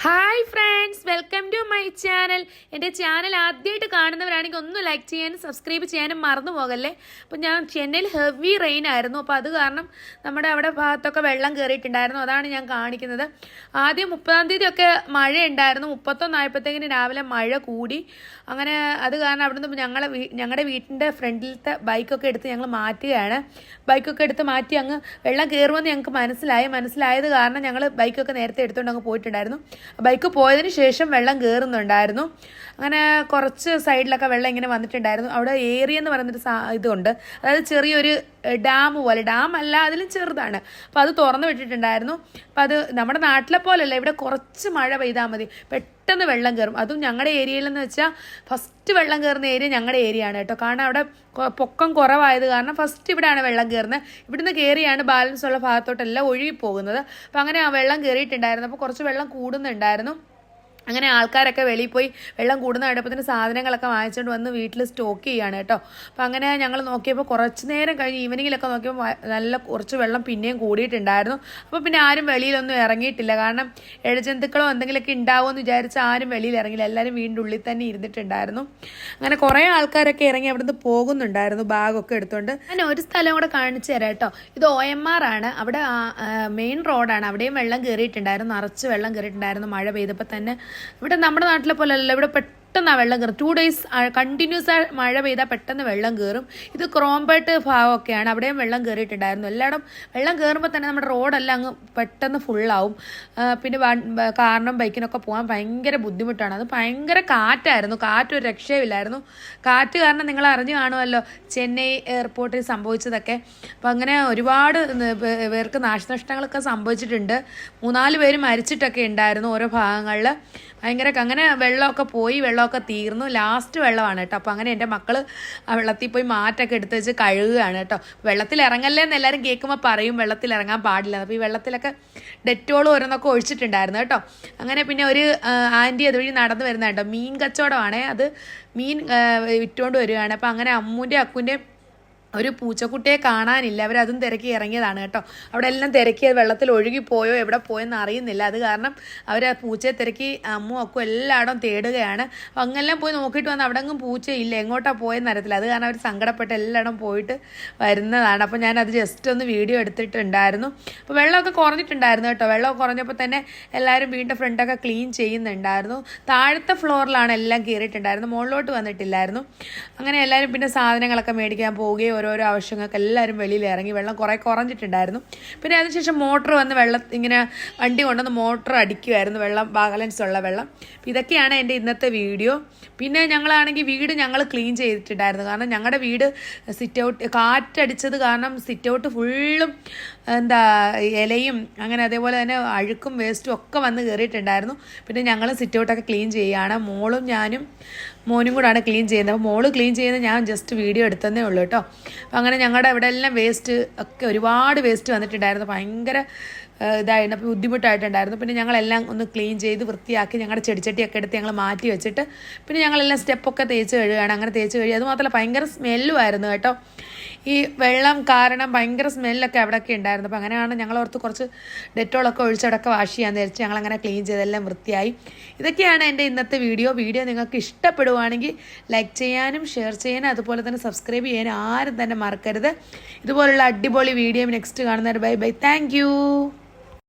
Hi friends, welcome to my channel. എൻ്റെ channel ആദ്യമായിട്ട് കാണുന്നവരാണെങ്കിൽ ഒന്ന് ലൈക്ക് ചെയ്യാനും സബ്സ്ക്രൈബ് ചെയ്യാനും മറന്നു പോകല്ലേ. അപ്പോൾ ഞാൻ ചെന്നൈയിൽ ഹെവി റെയിൻ ആയിരുന്നു. അപ്പോൾ അത് കാരണം നമ്മുടെ അവിടെ ഭാഗത്തൊക്കെ വെള്ളം കയറിയിട്ടുണ്ടായിരുന്നു. അതാണ് ഞാൻ കാണിക്കുന്നത്. ആദ്യം 30-ാം തീയതി ഒക്കെ മഴ ഉണ്ടായിരുന്നു. 31 ആയപ്പോഴത്തേക്കിന് രാവിലെ മഴ കൂടി. അങ്ങനെ അത് കാരണം അവിടുന്ന് ഞങ്ങളുടെ വീട്ടിൻ്റെ ഫ്രണ്ടിലത്തെ ബൈക്കൊക്കെ എടുത്ത് ഞങ്ങൾ മാറ്റുകയാണ്. ബൈക്കൊക്കെ എടുത്ത് മാറ്റി അങ്ങ് വെള്ളം കയറുമെന്ന് ഞങ്ങൾക്ക് മനസ്സിലായത് കാരണം ഞങ്ങൾ ബൈക്കൊക്കെ നേരത്തെ എടുത്തുകൊണ്ട് അങ്ങ് പോയിട്ടുണ്ടായിരുന്നു. ബൈക്ക് പോയതിന് ശേഷം വെള്ളം കയറുന്നുണ്ടായിരുന്നു. അങ്ങനെ കുറച്ച് സൈഡിലൊക്കെ വെള്ളം ഇങ്ങനെ വന്നിട്ടുണ്ടായിരുന്നു. അവിടെ ഏരിയ എന്ന് പറയുന്നൊരു ഇതുണ്ട്, അതായത് ചെറിയൊരു ഡാം പോലെ, ഡാം അല്ല അതിലും ചെറുതാണ്. അപ്പോൾ അത് തുറന്നു വിട്ടിട്ടുണ്ടായിരുന്നു. അപ്പോൾ അത് നമ്മുടെ നാട്ടിലെ പോലല്ല, ഇവിടെ കുറച്ച് മഴ പെയ്താൽ മതി പെട്ടെന്ന് വെള്ളം കയറും. അതും ഞങ്ങളുടെ ഏരിയയിലെന്ന് വെച്ചാൽ ഫസ്റ്റ് വെള്ളം കയറുന്ന ഏരിയ ഞങ്ങളുടെ ഏരിയ ആണ് കേട്ടോ. കാരണം അവിടെ പൊക്കം കുറവായത് കാരണം ഫസ്റ്റ് ഇവിടെയാണ് വെള്ളം കയറുന്നത്. ഇവിടുന്ന് കയറിയാണ് ബാലൻസ് ഉള്ള ഭാഗത്തോട്ടെല്ലാം ഒഴുകി പോകുന്നത്. അപ്പോൾ അങ്ങനെ ആ വെള്ളം കയറിയിട്ടുണ്ടായിരുന്നു. അപ്പോൾ കുറച്ച് വെള്ളം കൂടുന്നുണ്ടായിരുന്നു. അങ്ങനെ ആൾക്കാരൊക്കെ വെളിയിൽ പോയി വെള്ളം കൂടുന്ന കണ്ടപ്പോൾ സാധനങ്ങളൊക്കെ വാങ്ങിച്ചുകൊണ്ട് വന്ന് വീട്ടിൽ സ്റ്റോക്ക് ചെയ്യുകയാണ് കേട്ടോ. അപ്പോൾ അങ്ങനെ ഞങ്ങൾ നോക്കിയപ്പോൾ കുറച്ച് നേരം കഴിഞ്ഞ് ഈവനിങ്ങിലൊക്കെ നോക്കിയപ്പോൾ നല്ല കുറച്ച് വെള്ളം പിന്നെയും കൂടിയിട്ടുണ്ടായിരുന്നു. അപ്പോൾ പിന്നെ ആരും വെളിയിലൊന്നും ഇറങ്ങിയിട്ടില്ല. കാരണം ഇഴജന്തുക്കളോ എന്തെങ്കിലുമൊക്കെ ഉണ്ടാവുമെന്ന് വിചാരിച്ച് ആരും വെളിയിൽ ഇറങ്ങിയില്ല. എല്ലാവരും വീടിൻ്റെ ഉള്ളിൽ തന്നെ ഇരുന്നിട്ടുണ്ടായിരുന്നു. അങ്ങനെ കുറേ ആൾക്കാരൊക്കെ ഇറങ്ങി അവിടുന്ന് പോകുന്നുണ്ടായിരുന്നു ബാഗൊക്കെ എടുത്തുകൊണ്ട്. ഞാൻ ഒരു സ്ഥലം കൂടെ കാണിച്ചു തരാം കേട്ടോ. ഇത് OMR ആണ്. അവിടെ മെയിൻ റോഡാണ്. അവിടെയും വെള്ളം കയറിയിട്ടുണ്ടായിരുന്നു, നിറച്ച് വെള്ളം കയറിയിട്ടുണ്ടായിരുന്നു മഴ പെയ്തപ്പോൾ തന്നെ. ഇവിടെ നമ്മുടെ നാട്ടിലെ പോലെ അല്ല, ഇവിടെ പെട്ടെന്ന് വെള്ളം കയറും. 2 days കണ്ടിന്യൂസ് മഴ പെയ്താൽ പെട്ടെന്ന് വെള്ളം കയറും. ഇത് ക്രോംപേട്ട് ഭാഗമൊക്കെയാണ്, അവിടെയും വെള്ളം കയറിയിട്ടുണ്ടായിരുന്നു. എല്ലായിടും വെള്ളം കയറുമ്പോൾ തന്നെ നമ്മുടെ റോഡെല്ലാം അങ്ങ് പെട്ടെന്ന് ഫുള്ളാവും. പിന്നെ കാറിനും ബൈക്കിനൊക്കെ പോകാൻ ഭയങ്കര ബുദ്ധിമുട്ടാണ്. അത് ഭയങ്കര കാറ്റായിരുന്നു, കാറ്റൊരു രക്ഷയില്ലായിരുന്നു. കാറ്റ് കാരണം നിങ്ങൾ അറിഞ്ഞു കാണുമല്ലോ ചെന്നൈ എയർപോർട്ടിൽ സംഭവിച്ചതൊക്കെ. അപ്പോൾ അങ്ങനെ ഒരുപാട് പേർക്ക് നാശനഷ്ടങ്ങളൊക്കെ സംഭവിച്ചിട്ടുണ്ട്. 3-4 പേര് മരിച്ചിട്ടൊക്കെ ഉണ്ടായിരുന്നു ഓരോ ഭാഗങ്ങളിൽ. ഭയങ്കര അങ്ങനെ വെള്ളമൊക്കെ പോയി, വെള്ളമൊക്കെ തീർന്നു. ലാസ്റ്റ് വെള്ളമാണ് കേട്ടോ. അപ്പോൾ അങ്ങനെ എൻ്റെ മക്കൾ ആ വെള്ളത്തിൽ പോയി മാറ്റൊക്കെ എടുത്ത് വെച്ച് കഴുകുകയാണ് കേട്ടോ. വെള്ളത്തിൽ ഇറങ്ങല്ലേ എന്ന് എല്ലാവരും കേൾക്കുമ്പോൾ പറയും വെള്ളത്തിൽ ഇറങ്ങാൻ പാടില്ല. അപ്പോൾ ഈ വെള്ളത്തിലൊക്കെ ഡെറ്റോൾ ഓരോന്നൊക്കെ ഒഴിച്ചിട്ടുണ്ടായിരുന്നു കേട്ടോ. അങ്ങനെ പിന്നെ ഒരു ആൻറ്റി അതുവഴി നടന്നു വരുന്ന കേട്ടോ. മീൻ കച്ചവടമാണേ, അത് മീൻ വിറ്റുകൊണ്ട് വരികയാണ്. അപ്പോൾ അങ്ങനെ അമ്മൂൻ്റെ അക്കുൻ്റെ ഒരു പൂച്ചക്കുട്ടിയെ കാണാനില്ല. അവരതും തിരക്കി ഇറങ്ങിയതാണ് കേട്ടോ. അവിടെ എല്ലാം തിരക്കി വെള്ളത്തിൽ ഒഴുകിപ്പോയോ എവിടെ പോയെന്ന് അറിയുന്നില്ല. അത് കാരണം അവർ ആ പൂച്ചയെ തിരക്കി അമ്മും അക്കും എല്ലായിടവും തേടുകയാണ്. അപ്പം അങ്ങെല്ലാം പോയി നോക്കിയിട്ട് വന്ന് അവിടെ അങ്ങും പൂച്ചയില്ല, എങ്ങോട്ടാണ് പോയെന്ന് അറിയത്തില്ല. അത് കാരണം അവർ സങ്കടപ്പെട്ട് എല്ലായിടം പോയിട്ട് വരുന്നതാണ്. അപ്പോൾ ഞാനത് ജസ്റ്റ് ഒന്ന് വീഡിയോ എടുത്തിട്ടുണ്ടായിരുന്നു. അപ്പോൾ വെള്ളമൊക്കെ കുറഞ്ഞിട്ടുണ്ടായിരുന്നു കേട്ടോ. വെള്ളമൊക്കെ കുറഞ്ഞപ്പോൾ തന്നെ എല്ലാവരും വീടിൻ്റെ ഫ്രണ്ടൊക്കെ ക്ലീൻ ചെയ്യുന്നുണ്ടായിരുന്നു. താഴത്തെ ഫ്ലോറിലാണ് എല്ലാം കയറിയിട്ടുണ്ടായിരുന്നു, മുകളിലോട്ട് വന്നിട്ടില്ലായിരുന്നു. അങ്ങനെ എല്ലാവരും പിന്നെ സാധനങ്ങളൊക്കെ മേടിക്കാൻ പോവുകയും ഓരോരോ ആവശ്യങ്ങൾക്ക് എല്ലാവരും വെളിയിൽ ഇറങ്ങി. വെള്ളം കുറേ കുറഞ്ഞിട്ടുണ്ടായിരുന്നു. പിന്നെ അതിനുശേഷം മോട്ടർ വന്ന് വെള്ളം ഇങ്ങനെ വണ്ടി കൊണ്ടുവന്ന് മോട്ടർ അടിക്കുമായിരുന്നു, വെള്ളം ബാലൻസ് ഉള്ള വെള്ളം. അപ്പോൾ ഇതൊക്കെയാണ് എൻ്റെ ഇന്നത്തെ വീഡിയോ. പിന്നെ ഞങ്ങളാണെങ്കിൽ വീട് ഞങ്ങൾ ക്ലീൻ ചെയ്തിട്ടുണ്ടായിരുന്നു. കാരണം ഞങ്ങളുടെ വീട് സിറ്റ് ഔട്ട് കാറ്റടിച്ചത് കാരണം സിറ്റ് ഔട്ട് ഫുള്ളും ഇലയും അങ്ങനെ അതേപോലെ തന്നെ അഴുക്കും വേസ്റ്റും ഒക്കെ വന്ന് കയറിയിട്ടുണ്ടായിരുന്നു. പിന്നെ ഞങ്ങൾ സിറ്റ് ഔട്ടൊക്കെ ക്ലീൻ ചെയ്യുകയാണ്. മോളും ഞാനും മോനും കൂടാണ് ക്ലീൻ ചെയ്യുന്നത്. അപ്പോൾ മോള് ക്ലീൻ ചെയ്യുന്നത് ഞാൻ ജസ്റ്റ് വീഡിയോ എടുത്തതേ ഉള്ളൂ കേട്ടോ. അപ്പോൾ അങ്ങനെ ഞങ്ങളുടെ ഇവിടെ എല്ലാം വേസ്റ്റ് ഒക്കെ ഒരുപാട് വേസ്റ്റ് വന്നിട്ടുണ്ടായിരുന്നു. ഭയങ്കര ഇതായിരുന്നു, അപ്പോൾ ബുദ്ധിമുട്ടായിട്ടുണ്ടായിരുന്നു. പിന്നെ ഞങ്ങളെല്ലാം ഒന്ന് ക്ലീൻ ചെയ്ത് വൃത്തിയാക്കി ഞങ്ങളുടെ ചെടിച്ചട്ടിയൊക്കെ എടുത്ത് ഞങ്ങൾ മാറ്റി വെച്ചിട്ട് പിന്നെ ഞങ്ങളെല്ലാം സ്റ്റെപ്പൊക്കെ തേച്ച് കഴുകുകയാണ്. അങ്ങനെ തേച്ച് കഴുകി. അതുമാത്രമല്ല ഭയങ്കര സ്മെല്ലുമായിരുന്നു കേട്ടോ. ഈ വെള്ളം കാരണം ഭയങ്കര സ്മെല്ലൊക്കെ അവിടെയൊക്കെ ഉണ്ടായിരുന്നു. അപ്പോൾ അങ്ങനെയാണ് ഞങ്ങളോർത്ത് കുറച്ച് ഡെറ്റോളൊക്കെ ഒഴിച്ചവിടെയൊക്കെ വാഷ് ചെയ്യാൻ ധരിച്ച് ഞങ്ങളങ്ങനെ ക്ലീൻ ചെയ്തെല്ലാം വൃത്തിയായി. ഇതൊക്കെയാണ് എൻ്റെ ഇന്നത്തെ വീഡിയോ. നിങ്ങൾക്ക് ഇഷ്ടപ്പെടുവാണെങ്കിൽ ലൈക്ക് ചെയ്യാനും ഷെയർ ചെയ്യാനും അതുപോലെ തന്നെ സബ്സ്ക്രൈബ് ചെയ്യാനും ആരും തന്നെ മറക്കരുത്. ഇതുപോലുള്ള അടിപൊളി വീഡിയോ നെക്സ്റ്റ് കാണുന്നവർ ബൈ ബൈ. താങ്ക്